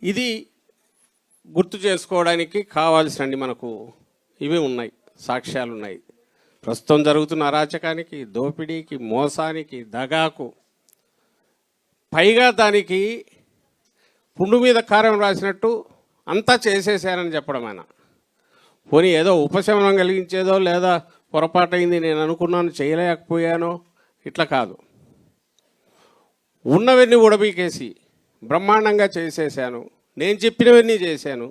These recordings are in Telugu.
ఇది గుర్తు చేసుకోవడానికి కావాల్సినన్ని మనకు ఇవి ఉన్నాయి, సాక్ష్యాలు ఉన్నాయి. ప్రస్తుతం జరుగుతున్న అరాచకానికి, దోపిడీకి, మోసానికి, దగాకు, పైగా దానికి పుండు మీద కారం రాసినట్టు అంతా చేసేసారని చెప్పడం ఆయన. పోనీ ఏదో ఉపశమనం కలిగించేదో లేదా పొరపాటైంది నేను అనుకున్నాను చేయలేకపోయానో ఇట్లా కాదు, ఉన్నవన్నీ ఉడబీకేసి బ్రహ్మాండంగా చేసేసాను, నేను చెప్పినవన్నీ చేశాను.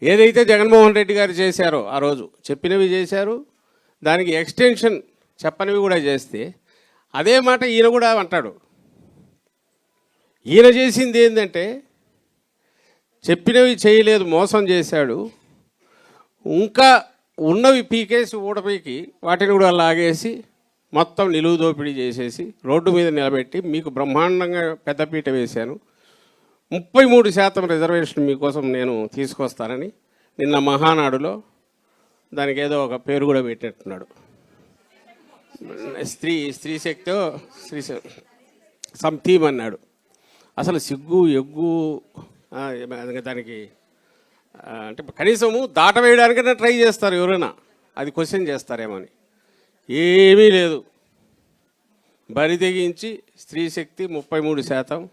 ఏదైతే జగన్మోహన్ రెడ్డి గారు చేశారో ఆ రోజు చెప్పినవి చేశారు, దానికి ఎక్స్టెన్షన్ చెప్పనివి కూడా చేస్తే అదే మాట ఈయన కూడా అంటాడు. ఈయన చేసింది ఏంటంటే చెప్పినవి చేయలేదు, మోసం చేశాడు, ఇంకా ఉన్నవి పీకేసి ఊడపీకి వాటిని కూడా లాగేసి మొత్తం నిలువు దోపిడీ చేసేసి రోడ్డు మీద నిలబెట్టి మీకు బ్రహ్మాండంగా పెద్దపీట వేశాను, 33% రిజర్వేషన్ మీకోసం నేను తీసుకొస్తానని నిన్న మహానాడులో దానికి ఏదో ఒక పేరు కూడా పెట్టేట్టున్నాడు. స్త్రీ శక్తో సమ్ థీమ్ అన్నాడు. అసలు సిగ్గు ఎగ్గు దానికి అంటే కనీసము దాటవేయడానికైనా ట్రై చేస్తారు ఎవరైనా, అది క్వశ్చన్ చేస్తారేమని. ఏమీ లేదు, బరి తెగించి స్త్రీ శక్తి 33%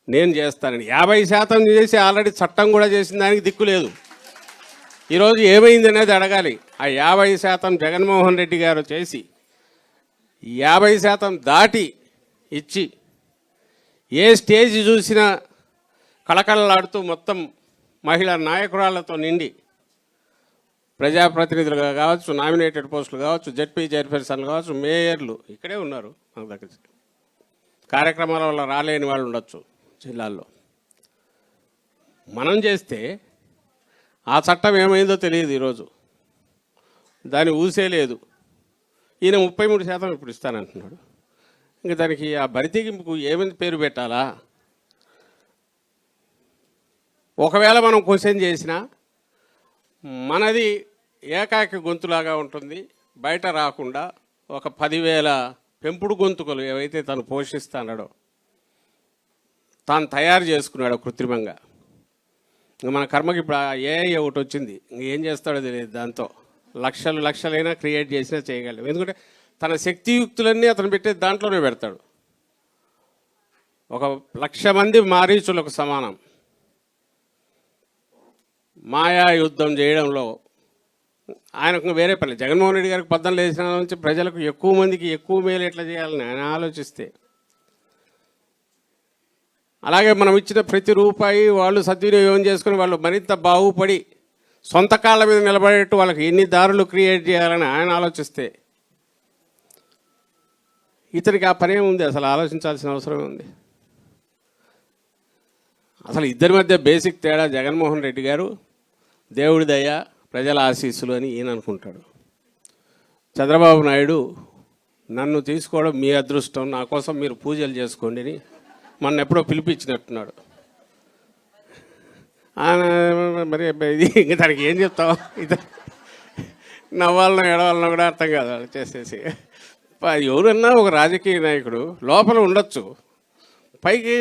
నేను చేస్తానని 50% చేసి ఆల్రెడీ చట్టం కూడా చేసిన దానికి దిక్కు లేదు. ఈరోజు ఏమైంది అనేది అడగాలి. ఆ 50% జగన్మోహన్ రెడ్డి గారు చేసి 50% దాటి ఇచ్చి ఏ స్టేజ్ చూసినా కళకళలాడుతూ మొత్తం మహిళా నాయకురాళ్లతో నిండి ప్రజాప్రతినిధులుగా కావచ్చు, నామినేటెడ్ పోస్టులు కావచ్చు, జడ్పీ చైర్పర్సన్లు కావచ్చు, మేయర్లు ఇక్కడే ఉన్నారు మన దగ్గర. కార్యక్రమాల వల్ల రాలేని వాళ్ళు ఉండొచ్చు జిల్లాల్లో. మనం చేస్తే ఆ చట్టం ఏమైందో తెలియదు, ఈరోజు దాన్ని ఊసే లేదు. ఈయన 33% ఇప్పుడు ఇస్తానంటున్నాడు. ఇంకా దానికి ఆ బరితెగింపుకు ఏమని పేరు పెట్టాలా? ఒకవేళ మనం క్వశ్చన్ చేసినా మనది ఏకాకి గొంతులాగా ఉంటుంది, బయట రాకుండా ఒక 10,000 పెంపుడు గొంతుకలు ఏవైతే తను పోషిస్తాడో తాను తయారు చేసుకున్నాడో కృత్రిమంగా. మన కర్మకి ఇప్పుడు ఏఐ ఒకటి వచ్చింది, ఇంకేం చేస్తాడో తెలియదు. దాంతో లక్షలైనా క్రియేట్ చేసినా చేయగలడు. ఎందుకంటే తన శక్తియుక్తులన్నీ అతను పెట్టే దాంట్లోనే పెడతాడు. 1,00,000 మంది మారీచులకు సమానం మాయా యుద్ధం చేయడంలో ఆయనకు వేరే పని. జగన్మోహన్ రెడ్డి గారికి 14 వేసిన నుంచి ప్రజలకు ఎక్కువ మందికి ఎక్కువ మేలు ఎట్లా చేయాలని ఆయన ఆలోచిస్తే, అలాగే మనం ఇచ్చిన ప్రతి రూపాయి వాళ్ళు సద్వినియోగం చేసుకుని వాళ్ళు మరింత బాగుపడి సొంత కాళ్ళ మీద నిలబడేట్టు వాళ్ళకి ఎన్ని దారులు క్రియేట్ చేయాలని ఆయన ఆలోచిస్తే, ఇతనికి ఆ పనే ఉంది. అసలు ఆలోచించాల్సిన అవసరమే ఉంది. అసలు ఇద్దరి మధ్య బేసిక్ తేడా జగన్మోహన్ రెడ్డి గారు దేవుడి దయ ప్రజల ఆశీస్సులు అని ఈయన అనుకుంటాడు. చంద్రబాబు నాయుడు నన్ను తీసుకోవడం మీ అదృష్టం, నా కోసం మీరు పూజలు చేసుకోండి అని మొన్న ఎప్పుడో పిలిపించినట్టున్నాడు. మరి ఇది ఇంకా దానికి ఏం చెప్తావు? ఇది నవ్వాలనో ఎడవాలనో కూడా అర్థం కాదు వాళ్ళు చేసేసి. ఎవరన్నా ఒక రాజకీయ నాయకుడు లోపల ఉండొచ్చు, పైకి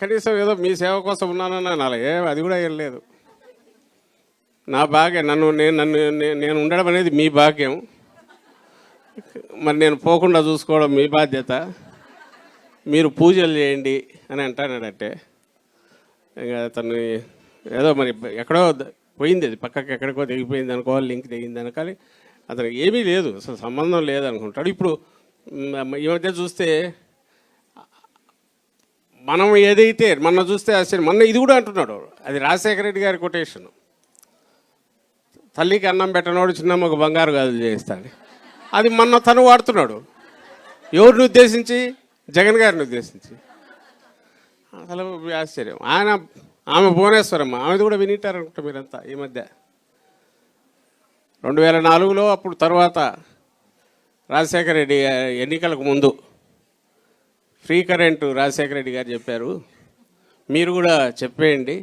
కనీసం ఏదో మీ సేవ కోసం ఉన్నానన్నా నాలుగే, అది కూడా ఏం లేదు. నా భాగ్యం, నేను ఉండడం అనేది మీ భాగ్యం, మరి నేను పోకుండా చూసుకోవడం మీ బాధ్యత, మీరు పూజలు చేయండి అని అంటానంటే ఇక అతను ఏదో మరి ఎక్కడో పోయింది, అది పక్కకి ఎక్కడికో దిగిపోయింది అనుకోవాలి, లింక్ దిగింది అనుకోవాలి. అతనికి ఏమీ లేదు, అసలు సంబంధం లేదనుకుంటాడు. ఇప్పుడు ఈ మధ్య చూస్తే మనం ఏదైతే మొన్న చూస్తే అసలు మొన్న ఇది కూడా అంటున్నాడు, అది రాజశేఖర రెడ్డి గారి కొటేషన్, తల్లికి అన్నం పెట్టనోడు చిన్నమ్మకు బంగారు గాజులు చేస్తాడు. అది మొన్న తను వాడుతున్నాడు. ఎవరిని ఉద్దేశించి? జగన్ గారిని ఉద్దేశించి. అసలు ఆశ్చర్యం. ఆమె భువనేశ్వరమ్మ, ఆమెది కూడా వినిటారనుకుంటా మీరంతా. ఈ మధ్య 2004లో అప్పుడు తర్వాత రాజశేఖర రెడ్డి ఎన్నికలకు ముందు ఫ్రీ కరెంటు రాజశేఖర రెడ్డి గారు చెప్పారు, మీరు కూడా చెప్పేయండి,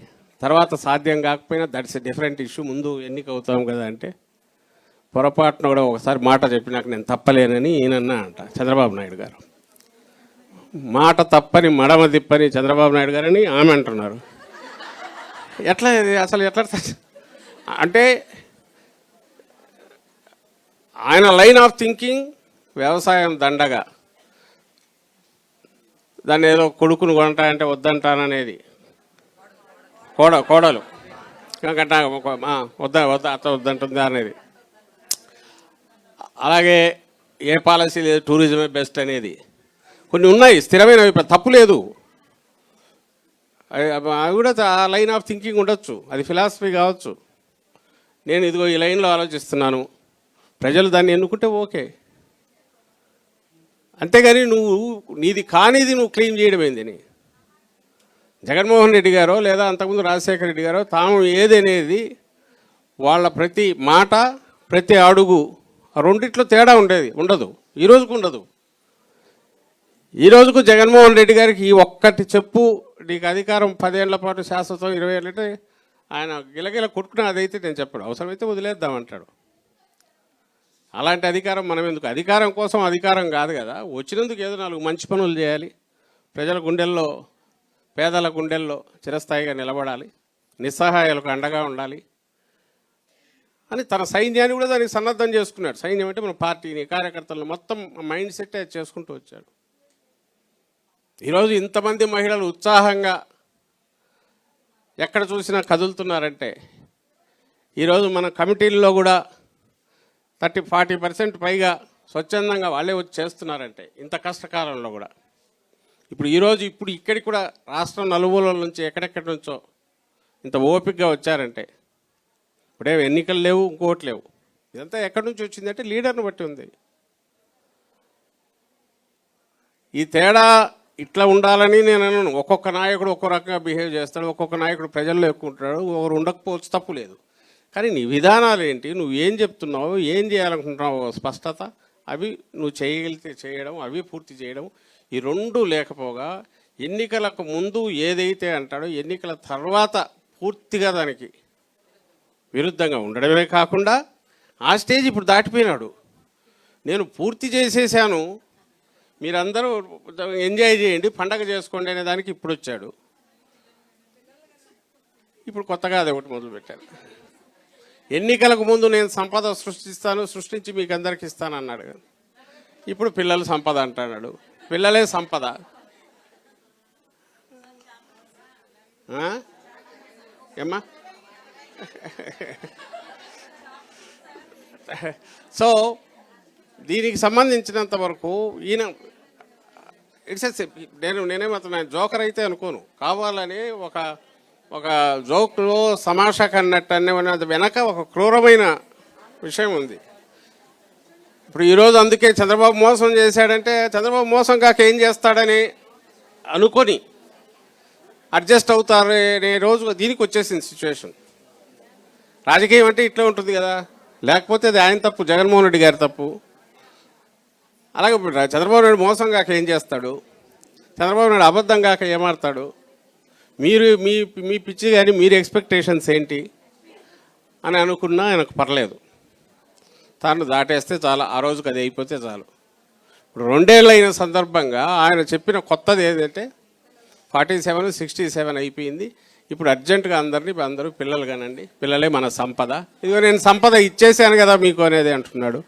తర్వాత సాధ్యం కాకపోయినా దట్స్ ఎ డిఫరెంట్ ఇష్యూ, ముందు ఎన్నిక అవుతాం కదా అంటే, పొరపాటున కూడా ఒకసారి మాట చెప్పినాక నేను తప్పలేనని ఈయనన్నా అంట చంద్రబాబు నాయుడు గారు. మాట తప్పని మడమ తిప్పని చంద్రబాబు నాయుడు గారని ఆమె అంటున్నారు. ఎట్లా ఇది అసలు ఎట్లా అంటే ఆయన లైన్ ఆఫ్ థింకింగ్ వ్యవసాయం దండగా, దాన్ని ఏదో కొడుకును కొంటాయంటే వద్దంటాననేది కోడలు వద్ద అత్త వద్దంటుంది అనేది. అలాగే ఏ పాలసీ లేదు, టూరిజమే బెస్ట్ అనేది కొన్ని ఉన్నాయి, స్థిరమైన అభిప్రాయం, తప్పు లేదు. అవి కూడా ఆ లైన్ ఆఫ్ థింకింగ్ ఉండొచ్చు, అది ఫిలాసఫీ కావచ్చు. నేను ఇదిగో ఈ లైన్లో ఆలోచిస్తున్నాను, ప్రజలు దాన్ని ఎన్నుకుంటే ఓకే. అంతేగాని నువ్వు నీది కానిది నువ్వు క్లెయిమ్ చేయడమేందని. జగన్మోహన్ రెడ్డి గారో లేదా అంతకుముందు రాజశేఖర రెడ్డి గారో తాము ఏదనేది వాళ్ళ ప్రతి మాట ప్రతి అడుగు రెండిట్లో తేడా ఉండదు. ఈ రోజుకు ఉండదు. ఈ రోజుకు జగన్మోహన్ రెడ్డి గారికి ఈ ఒక్కటి చెప్పు, నీకు అధికారం 10 ఏళ్ల పాటు శాశ్వతం, 20 ఏళ్ళంటే ఆయన గిలగిల కొట్టుకునే అదైతే నేను చెప్పడు, అవసరమైతే వదిలేద్దామంటాడు. అలాంటి అధికారం మనం ఎందుకు? అధికారం కోసం అధికారం కాదు కదా, వచ్చినందుకు ఏదో 4 మంచి పనులు చేయాలి, ప్రజల గుండెల్లో పేదల గుండెల్లో చిరస్థాయిగా నిలబడాలి, నిస్సహాయాలకు అండగా ఉండాలి అని తన సైన్యాన్ని కూడా దానికి సన్నద్ధం చేసుకున్నాడు. సైన్యం అంటే మన పార్టీని, కార్యకర్తలను మొత్తం మైండ్ సెట్ చేసుకుంటూ వచ్చాడు. ఈరోజు ఇంతమంది మహిళలు ఉత్సాహంగా ఎక్కడ చూసినా కదులుతున్నారంటే, ఈరోజు మన కమిటీల్లో కూడా 30-40% పైగా స్వచ్ఛందంగా వాళ్ళే వచ్చి చేస్తున్నారంటే ఇంత కష్టకాలంలో కూడా. ఇప్పుడు ఇక్కడికి కూడా రాష్ట్రం నలుమూలల నుంచి ఎక్కడెక్కడి నుంచో ఇంత ఓపికగా వచ్చారంటే, ఇప్పుడే ఎన్నికలు లేవు, ఇంకోటి లేవు, ఇదంతా ఎక్కడి నుంచి వచ్చిందంటే లీడర్ని బట్టి ఉంది. ఈ తేడా ఇట్లా ఉండాలని నేను అనను. ఒక్కొక్క నాయకుడు ఒక్కో రకంగా బిహేవ్ చేస్తాడు, ఒక్కొక్క నాయకుడు ప్రజల్లో ఎక్కువ ఉంటాడు, ఒకరు ఉండకపోవచ్చు, తప్పు లేదు. కానీ నీ విధానాలు ఏంటి, నువ్వు ఏం చెప్తున్నావు, ఏం చేయాలనుకుంటున్నావు, స్పష్టత, అవి నువ్వు చేయగలిగితే చేయడం, అవి పూర్తి చేయడం, ఈ రెండు లేకపోగా ఎన్నికలకు ముందు ఏదైతే అంటాడో ఎన్నికల తర్వాత పూర్తిగా దానికి విరుద్ధంగా ఉండడమే కాకుండా ఆ స్టేజ్ ఇప్పుడు దాటిపోయినాడు. నేను పూర్తి చేసేసాను, మీరందరూ ఎంజాయ్ చేయండి, పండగ చేసుకోండి అనే దానికి ఇప్పుడు వచ్చాడు. ఇప్పుడు కొత్తగా అది ఒకటి మొదలుపెట్టారు. ఎన్నికలకు ముందు నేను సంపద సృష్టించి మీకు అందరికి ఇస్తాను అన్నాడు. ఇప్పుడు పిల్లలు సంపద అంటున్నాడు. పిల్లలే సంపద. ఏమ్మా? సో దీనికి సంబంధించినంత వరకు ఈయన నేనేమవుతున్నా జోకర్ అయితే అనుకోను, కావాలని ఒక జోక్లో సమాషా కన్నట్టు అనే వెనక ఒక క్రూరమైన విషయం ఉంది. ఇప్పుడు ఈరోజు అందుకే చంద్రబాబు మోసం చేశాడంటే చంద్రబాబు మోసం కాక ఏం చేస్తాడని అనుకొని అడ్జస్ట్ అవుతారనే రోజు దీనికి వచ్చేసింది సిచ్యువేషన్. రాజకీయం అంటే ఇట్లా ఉంటుంది కదా, లేకపోతే అది ఆయన తప్పు, జగన్మోహన్ రెడ్డి గారి తప్పు. అలాగే చంద్రబాబు నాయుడు మోసం కాక ఏం చేస్తాడు, చంద్రబాబు నాయుడు అబద్ధం కాక ఏమాడతాడు, మీరు మీ పిచ్చి కానీ మీరు ఎక్స్పెక్టేషన్స్ ఏంటి అని అనుకున్నా ఆయనకు పర్లేదు, తాను దాటేస్తే చాలా, ఆ రోజుకి అది అయిపోతే చాలు. ఇప్పుడు 2 ఏళ్ళు అయిన సందర్భంగా ఆయన చెప్పిన కొత్తది ఏదంటే 47, 67 అయిపోయింది. ఇప్పుడు అర్జెంటుగా అందరూ పిల్లలు కానండి, పిల్లలే మన సంపద, ఇదిగో నేను సంపద ఇచ్చేసాను కదా మీకు అనేది అంటున్నాడు.